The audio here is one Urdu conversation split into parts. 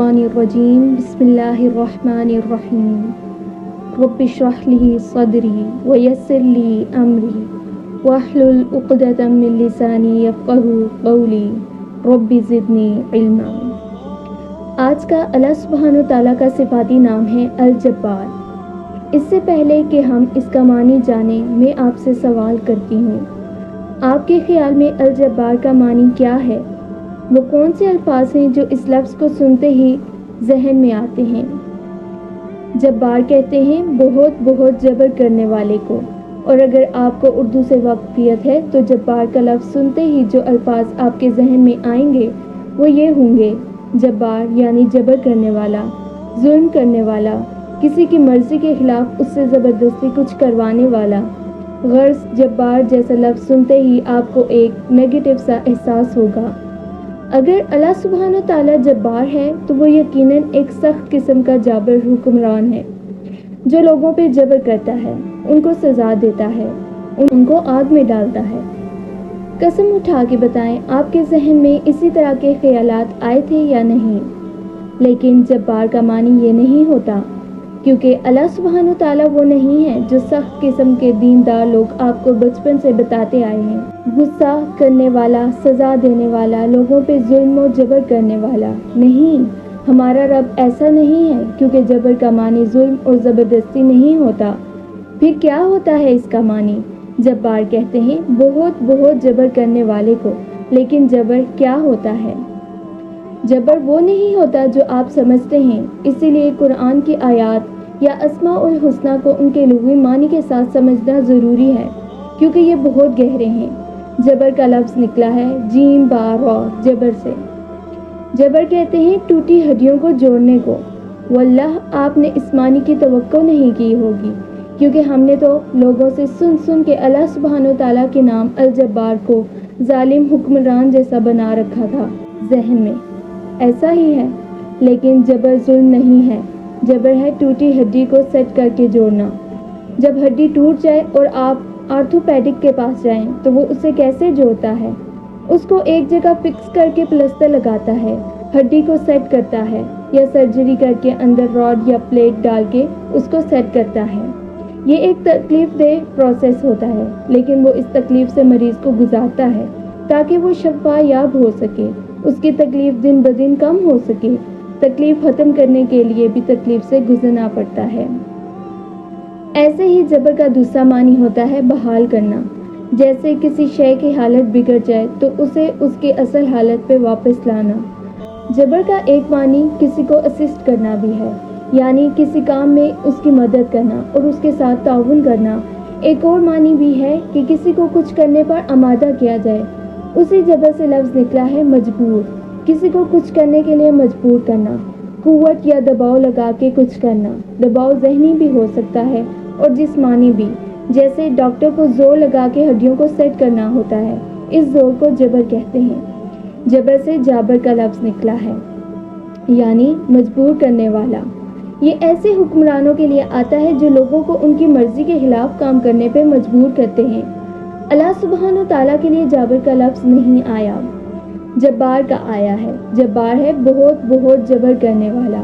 الشیطان بسم اللہ الرحمن الرحیم رب اشرح لی صدری ویسر لی امری واحلل عقدۃ من لسانی یفقہوا قولی رب زدنی علما۔ آج کا اللہ سبحانہ تعالیٰ کا صفاتی نام ہے الجبار۔ اس سے پہلے کہ ہم اس کا معنی جانیں، میں آپ سے سوال کرتی ہوں، آپ کے خیال میں الجبار کا معنی کیا ہے؟ وہ کون سے الفاظ ہیں جو اس لفظ کو سنتے ہی ذہن میں آتے ہیں؟ جبار کہتے ہیں بہت بہت جبر کرنے والے کو، اور اگر آپ کو اردو سے واقفیت ہے تو جبار کا لفظ سنتے ہی جو الفاظ آپ کے ذہن میں آئیں گے وہ یہ ہوں گے: جبار یعنی جبر کرنے والا، ظلم کرنے والا، کسی کی مرضی کے خلاف اس سے زبردستی کچھ کروانے والا۔ غرض جبار جیسا لفظ سنتے ہی آپ کو ایک نیگیٹو سا احساس ہوگا۔ اگر اللہ سبحانہ تعالیٰ جبار ہے تو وہ یقیناً ایک سخت قسم کا جابر حکمران ہے، جو لوگوں پہ جبر کرتا ہے، ان کو سزا دیتا ہے، ان کو آگ میں ڈالتا ہے۔ قسم اٹھا کے بتائیں، آپ کے ذہن میں اسی طرح کے خیالات آئے تھے یا نہیں؟ لیکن جبار کا معنی یہ نہیں ہوتا، کیونکہ اللہ سبحانہ تعالیٰ وہ نہیں ہے جو سخت قسم کے دیندار لوگ آپ کو بچپن سے بتاتے آئے ہیں۔ غصہ کرنے والا، سزا دینے والا، لوگوں پہ ظلم و جبر کرنے والا نہیں، ہمارا رب ایسا نہیں ہے، کیونکہ جبر کا معنی ظلم اور زبردستی نہیں ہوتا۔ پھر کیا ہوتا ہے اس کا معنی؟ جبار کہتے ہیں بہت بہت جبر کرنے والے کو، لیکن جبر کیا ہوتا ہے؟ جبر وہ نہیں ہوتا جو آپ سمجھتے ہیں، اسی لیے قرآن کی آیات یا اسماء الحسنہ کو ان کے لغوی معنی کے ساتھ سمجھنا ضروری ہے، کیونکہ یہ بہت گہرے ہیں۔ جبر کا لفظ نکلا ہے جیم با را جبر سے۔ جبر کہتے ہیں ٹوٹی ہڈیوں کو جوڑنے کو۔ واللہ آپ نے اس معنی کی توقع نہیں کی ہوگی، کیونکہ ہم نے تو لوگوں سے سن سن کے اللہ سبحانہ تعالیٰ کے نام الجبار کو ظالم حکمران جیسا بنا رکھا تھا ذہن میں۔ ایسا ہی ہے، لیکن جبر ظلم نہیں ہے، جبر ہے ٹوٹی ہڈی کو سیٹ کر کے جوڑنا۔ جب ہڈی ٹوٹ جائے اور آپ آرتھوپیڈک کے پاس جائیں تو وہ اسے کیسے جوڑتا ہے؟ اس کو ایک جگہ فکس کر کے پلسٹر لگاتا ہے، ہڈی کو سیٹ کرتا ہے، یا سرجری کر کے اندر راڈ یا پلیٹ ڈال کے اس کو سیٹ کرتا ہے۔ یہ ایک تکلیف دہ پروسیس ہوتا ہے، لیکن وہ اس تکلیف سے مریض کو گزارتا ہے تاکہ وہ شفا یاب ہو سکے، اس کی تکلیف دن بدن کم ہو سکے۔ تکلیف ختم کرنے کے لیے بھی تکلیف سے گزرنا پڑتا ہے۔ ایسے ہی جبر کا دوسرا معنی ہوتا ہے بحال کرنا۔ جیسے کسی شے کی حالت بگڑ جائے تو اسے اس کی اصل حالت پہ واپس لانا۔ جبر کا ایک معنی کسی کو اسسٹ کرنا بھی ہے، یعنی کسی کام میں اس کی مدد کرنا اور اس کے ساتھ تعاون کرنا۔ ایک اور معنی بھی ہے کہ کسی کو کچھ کرنے پر آمادہ کیا جائے۔ اسی جبر سے لفظ نکلا ہے مجبور، کسی کو کچھ کرنے کے لیے مجبور کرنا، قوت یا دباؤ لگا کے کچھ کرنا۔ دباؤ ذہنی بھی ہو سکتا ہے اور جسمانی بھی، جیسے ڈاکٹر کو زور لگا کے ہڈیوں کو سیٹ کرنا ہوتا ہے، اس زور کو جبر کہتے ہیں۔ جبر سے جابر کا لفظ نکلا ہے، یعنی مجبور کرنے والا۔ یہ ایسے حکمرانوں کے لیے آتا ہے جو لوگوں کو ان کی مرضی کے خلاف کام کرنے پہ مجبور کرتے ہیں۔ اللہ سبحانہ تعالیٰ کے لیے جابر کا لفظ نہیں آیا، جبار کا آیا ہے۔ جبار ہے بہت بہت جبر کرنے والا،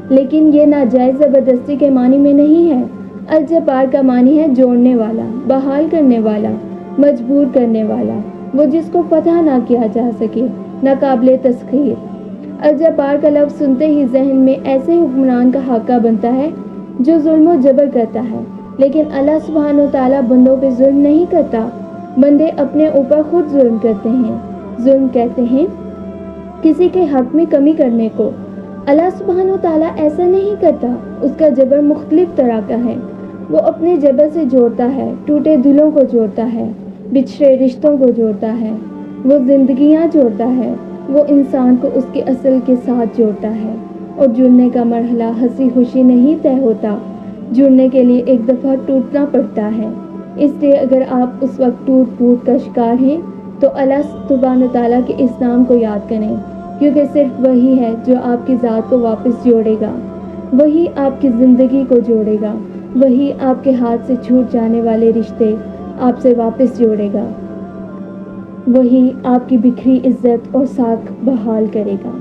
لیکن یہ ناجائز زبردستی کے معنی میں نہیں ہے۔ الجبار کا معنی ہے جوڑنے والا، بحال کرنے والا، مجبور کرنے والا، وہ جس کو فتح نہ کیا جا سکے، ناقابل تسخیر۔ الجبار کا لفظ سنتے ہی ذہن میں ایسے حکمران کا خاکہ بنتا ہے جو ظلم و جبر کرتا ہے، لیکن اللہ سبحانہ تعالیٰ بندوں پہ ظلم نہیں کرتا، بندے اپنے اوپر خود ظلم کرتے ہیں۔ ظلم کہتے ہیں کسی کے حق میں کمی کرنے کو۔ اللہ سبحانہ تعالیٰ ایسا نہیں کرتا، اس کا جبر مختلف طرح کا ہے۔ وہ اپنے جبر سے جوڑتا ہے، ٹوٹے دلوں کو جوڑتا ہے، بچھڑے رشتوں کو جوڑتا ہے، وہ زندگیاں جوڑتا ہے، وہ انسان کو اس کے اصل کے ساتھ جوڑتا ہے۔ اور جڑنے کا مرحلہ ہنسی خوشی نہیں طے ہوتا، جڑنے کے لیے ایک دفعہ ٹوٹنا پڑتا ہے۔ اس لیے اگر آپ اس وقت ٹوٹ پھوٹ کا شکار ہیں تو اللہ سبحانہ تعالیٰ کے اس نام کو یاد کریں، کیونکہ صرف وہی ہے جو آپ کی ذات کو واپس جوڑے گا، وہی آپ کی زندگی کو جوڑے گا، وہی آپ کے ہاتھ سے چھوٹ جانے والے رشتے آپ سے واپس جوڑے گا، وہی آپ کی بکھری عزت اور ساکھ بحال کرے گا۔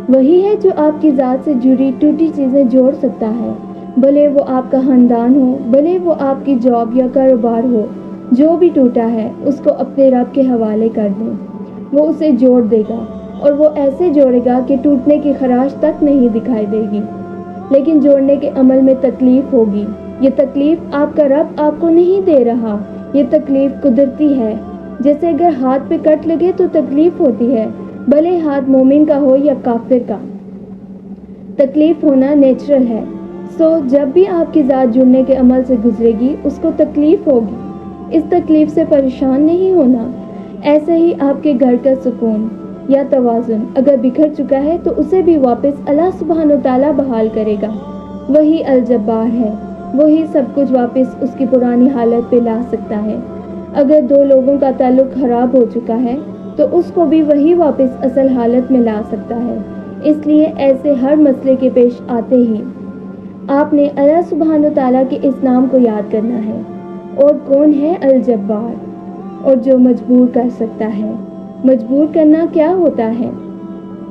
وہی ہے جو آپ کی ذات سے جڑی ٹوٹی چیزیں جوڑ سکتا ہے، بھلے وہ آپ کا خاندان ہو، بھلے وہ آپ کی جاب یا کاروبار ہو۔ جو بھی ٹوٹا ہے اس کو اپنے رب کے حوالے کر دیں، وہ اسے جوڑ دے گا، اور وہ ایسے جوڑے گا کہ ٹوٹنے کی خراش تک نہیں دکھائی دے گی۔ لیکن جوڑنے کے عمل میں تکلیف ہوگی۔ یہ تکلیف آپ کا رب آپ کو نہیں دے رہا، یہ تکلیف قدرتی ہے۔ جیسے اگر ہاتھ پہ کٹ لگے تو تکلیف ہوتی ہے، بھلے ہاتھ مومن کا ہو یا کافر کا، تکلیف ہونا نیچرل ہے۔ جب بھی آپ کی ذات جڑنے کے عمل سے گزرے گی اس کو تکلیف ہوگی، اس تکلیف سے پریشان نہیں ہونا۔ ایسے ہی آپ کے گھر کا سکون یا توازن اگر بکھر چکا ہے تو اسے بھی واپس اللہ سبحانہ وتعالیٰ بحال کرے گا۔ وہی الجبار ہے، وہی سب کچھ واپس اس کی پرانی حالت پہ لا سکتا ہے۔ اگر دو لوگوں کا تعلق خراب ہو چکا ہے تو اس کو بھی وہی واپس اصل حالت میں لا سکتا ہے۔ اس لیے ایسے ہر مسئلے کے پیش آتے ہی آپ نے اللہ سبحانہ وتعالیٰ کے اس نام کو یاد کرنا ہے۔ اور کون ہے الجبار؟ اور جو مجبور کر سکتا ہے۔ مجبور کرنا کیا ہوتا ہے؟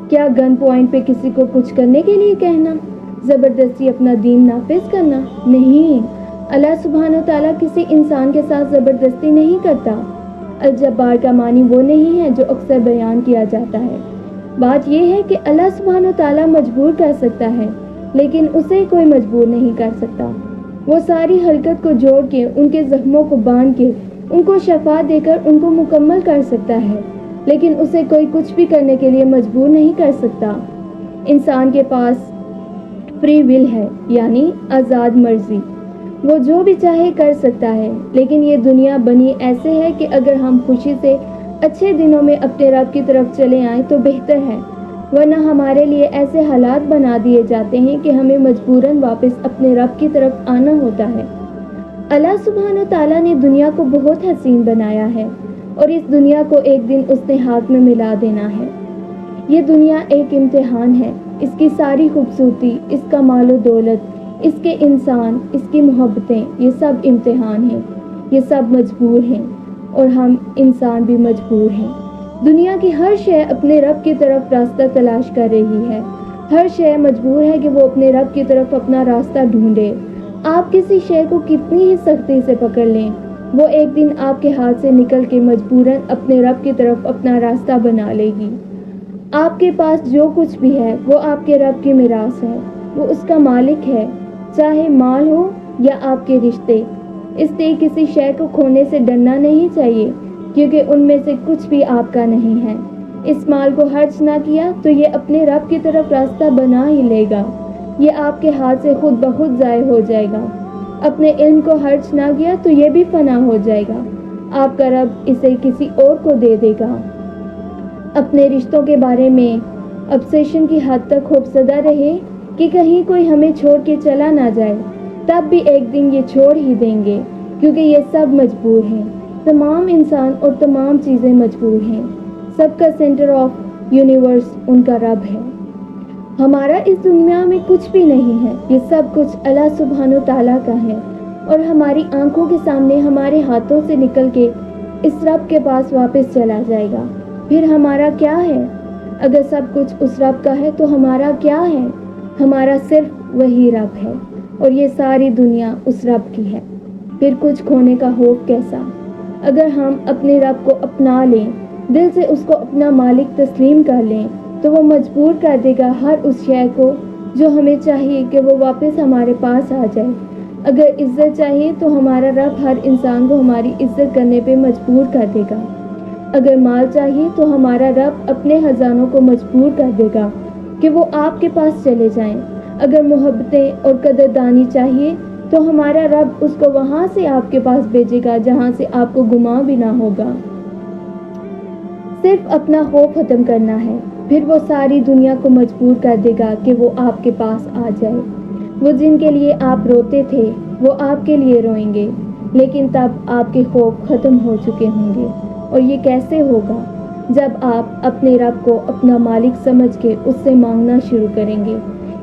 کیا گن پوائنٹ پہ کسی کو کچھ کرنے کے لیے کہنا؟ زبردستی اپنا دین نافذ کرنا؟ نہیں، اللہ سبحانہ وتعالیٰ کسی انسان کے ساتھ زبردستی نہیں کرتا۔ الجبار کا معنی وہ نہیں ہے جو اکثر بیان کیا جاتا ہے۔ بات یہ ہے کہ اللہ سبحانہ وتعالیٰ مجبور کر سکتا ہے، لیکن اسے کوئی مجبور نہیں کر سکتا۔ وہ ساری حرکت کو جوڑ کے، ان کے زخموں کو باندھ کے، ان کو شفا دے کر ان کو مکمل کر سکتا ہے، لیکن اسے کوئی کچھ بھی کرنے کے لیے مجبور نہیں کر سکتا۔ انسان کے پاس فری ول ہے، یعنی آزاد مرضی، وہ جو بھی چاہے کر سکتا ہے۔ لیکن یہ دنیا بنی ایسے ہے کہ اگر ہم خوشی سے اچھے دنوں میں اپنے رب کی طرف چلے آئیں تو بہتر ہے، ورنہ ہمارے لیے ایسے حالات بنا دیے جاتے ہیں کہ ہمیں مجبوراً واپس اپنے رب کی طرف آنا ہوتا ہے۔ اللہ سبحانہ وتعالیٰ نے دنیا کو بہت حسین بنایا ہے، اور اس دنیا کو ایک دن اس نے ہاتھ میں ملا دینا ہے۔ یہ دنیا ایک امتحان ہے، اس کی ساری خوبصورتی، اس کا مال و دولت، اس کے انسان، اس کی محبتیں، یہ سب امتحان ہیں، یہ سب مجبور ہیں، اور ہم انسان بھی مجبور ہیں۔ دنیا کی ہر شے اپنے رب کی طرف راستہ تلاش کر رہی ہے، ہر شے مجبور ہے کہ وہ اپنے رب کی طرف اپنا راستہ ڈھونڈے۔ آپ کسی شے کو کتنی ہی سختی سے پکڑ لیں، وہ ایک دن آپ کے ہاتھ سے نکل کے مجبوراً اپنے رب کی طرف اپنا راستہ بنا لے گی۔ آپ کے پاس جو کچھ بھی ہے وہ آپ کے رب کی میراث ہے، وہ اس کا مالک ہے، چاہے مال ہو یا آپ کے رشتے۔ اس لیے کسی شے کو کھونے سے ڈرنا نہیں چاہیے، کیونکہ ان میں سے کچھ بھی آپ کا نہیں ہے۔ اس مال کو خرچ نہ کیا تو یہ اپنے رب کی طرف راستہ بنا ہی لے گا، یہ آپ کے ہاتھ سے خود بخود ضائع ہو جائے گا۔ اپنے علم کو خرچ نہ کیا تو یہ بھی فنا ہو جائے گا، آپ کا رب اسے کسی اور کو دے دے گا۔ اپنے رشتوں کے بارے میں obsession کی حد تک خوفزدہ رہے کہ کہیں کوئی ہمیں چھوڑ کے چلا نہ جائے، تب بھی ایک دن یہ چھوڑ ہی دیں گے، کیونکہ یہ سب مجبور ہیں۔ تمام انسان اور تمام چیزیں مجبور ہیں۔ سب کا سینٹر آف یونیورس ان کا رب ہے۔ ہمارا اس دنیا میں کچھ بھی نہیں ہے، یہ سب کچھ اللہ سبحانہ وتعالیٰ کا ہے، اور ہماری آنکھوں کے سامنے ہمارے ہاتھوں سے نکل کے اس رب کے پاس واپس چلا جائے گا۔ پھر ہمارا کیا ہے؟ اگر سب کچھ اس رب کا ہے تو ہمارا کیا ہے؟ ہمارا صرف وہی رب ہے، اور یہ ساری دنیا اس رب کی ہے۔ پھر کچھ کھونے کا خوف کیسا؟ اگر ہم اپنے رب کو اپنا لیں، دل سے اس کو اپنا مالک تسلیم کر لیں، تو وہ مجبور کر دے گا ہر اس شے کو جو ہمیں چاہیے کہ وہ واپس ہمارے پاس آ جائے۔ اگر عزت چاہیے تو ہمارا رب ہر انسان کو ہماری عزت کرنے پہ مجبور کر دے گا۔ اگر مال چاہیے تو ہمارا رب اپنے خزانوں کو مجبور کر دے گا کہ وہ آپ کے پاس چلے جائیں۔ اگر محبتیں اور قدردانی چاہیے تو ہمارا رب اس کو وہاں سے آپ کے پاس بھیجے گا جہاں سے آپ کو گمان بھی نہ ہوگا۔ صرف اپنا خوف ختم کرنا ہے، پھر وہ ساری دنیا کو مجبور کر دے گا کہ وہ آپ کے پاس آ جائے۔ وہ جن کے لیے آپ روتے تھے وہ آپ کے لیے روئیں گے، لیکن تب آپ کے خوف ختم ہو چکے ہوں گے۔ اور یہ کیسے ہوگا؟ جب آپ اپنے رب کو اپنا مالک سمجھ کے اس سے مانگنا شروع کریں گے،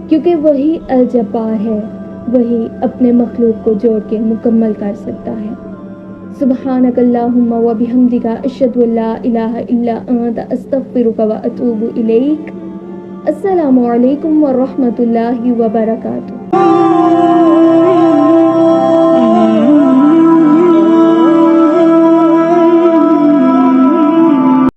کیونکہ وہی الجبار ہے، وہی اپنے مخلوق کو جوڑ کے مکمل کر سکتا ہے۔ سبحانک اللہم و بحمدک اشہد ان لا الہ الا انت استغفرک و اتوب الیک۔ السلام علیکم ورحمۃ اللہ وبرکاتہ.